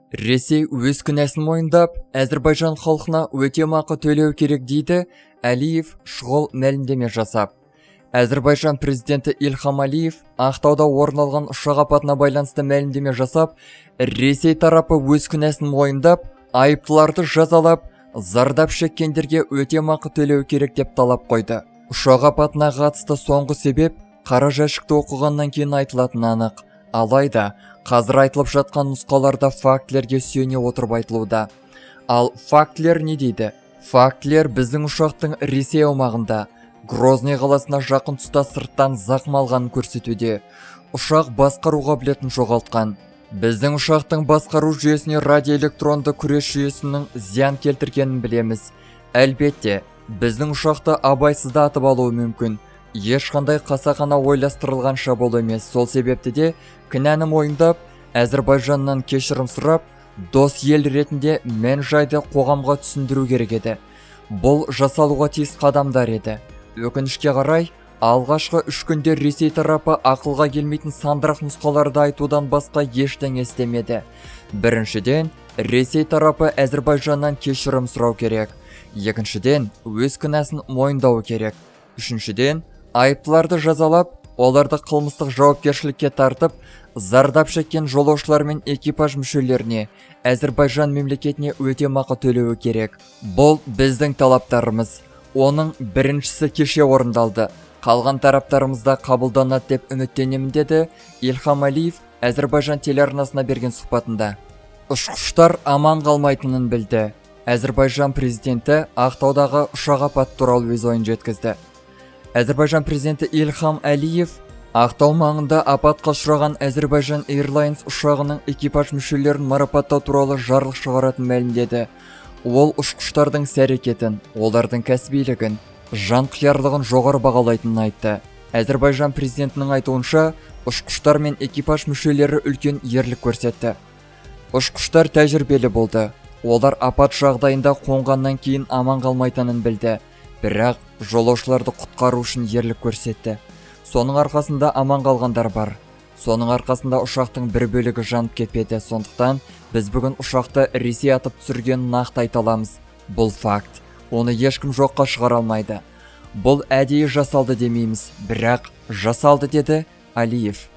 Ресей өз күнәсін мойындап, Әзірбайжан халқына өтемақы төлеу керек дейді Әлиев шұғыл мәлімдеме жасап. Әзірбайжан президенті Ильхам Алиев Ақтауда орын алған ұшақ апатына байланысты мәлімдеме жасап, Ресей тарапы өз күнәсін мойындап, айыптыларды жазалап, зардап шеккендерге өтемақы төлеу керек деп талап қойды. Ұшақ апатына қатысты соңғы себеп қара жәшікті оқығаннан кейін айтылатын анық. Алайда, қазір айтылып жатқан нұсқаларда фактілерге сүйене отырып айтылуда. Ал фактілер не дейді? Фактілер біздің ұшақтың Ресей аумағында, Грозный қаласына жақын тұста сырттан зақым алғанын көрсетуде. Ұшақ басқару қабілетін жоғалтқан. Біздің ұшақтың басқару жүйесіне радиоэлектронды күрес жүйесінің зиян келтіргенін білеміз. Әлбетте, біздің ұшақты абайсызда атып алуы мүмкін. Ешқандай қасақана ойластырылған шабуыл емес. Сол себепті де кінәні мойындап, Әзірбайжаннан кешірім сұрап, дос ел ретінде мән-жайды қоғамға түсіндіру керек еді. Бұл жасалуға тиіс қадамдар еді. Өкінішке қарай, алғашқы 3 күнде Ресей тарапы ақылға келмейтін сандырақ нұсқаларды айтудан басқа ештеңе істемеді. Біріншіден, Ресей тарапы Әзірбайжаннан кешірім сұрау керек. Екіншіден, өз күнәсін мойындау керек. Үшіншіден, айыптыларды жазалап, оларды қылмыстық жауапкершілікке тартып, зардап шеккен жолаушылар мен экипаж мүшелеріне Әзірбайжан мемлекетіне өтемақы төлеуі керек. Бұл біздің талаптарымыз. Оның біріншісі кеше орындалды. Қалған тараптарымызда қабылданады деп үміттенемін деді Ильхам Алиев Әзірбайжан телеарнасына берген сұхбатында. Ұшқыштар аман қалмайтынын білді. Әзірбайжан президенті Ақтаудағы ұшақ апаты туралы өз ойын жеткізді. Әзірбайжан президенті Ильхам Алиев Ақтау маңында апатқа ұшыраған Әзірбайжан Airlines ұшағының экипаж мүшелерін марапаттау туралы жарлық шығаратын мәлімдеді. Ол ұшқыштардың іс-әрекетін, олардың кәсібилігін, жанқиярлығын жоғары бағалайтынын айтты. Әзірбайжан президентінің айтуынша, ұшқыштар мен экипаж мүшелері үлкен ерлік көрсетті. Ұшқыштар тәжірибелі болды. Олар апат жағдайында қонғаннан кейін аман қалмайтынын білді. Бірақ жолаушыларды құтқару үшін ерлік көрсетті. Соның арқасында аман қалғандар бар. Соның арқасында ұшақтың бір бөлігі жанып кетпеді. Сондықтан біз бүгін ұшақты Ресей атып түсіргенін нақты айта аламыз. Бұл факт. Оны ешкім жоққа шығара алмайды. Бұл әдейі жасалды демейміз, бірақ жасалды деді Алиев.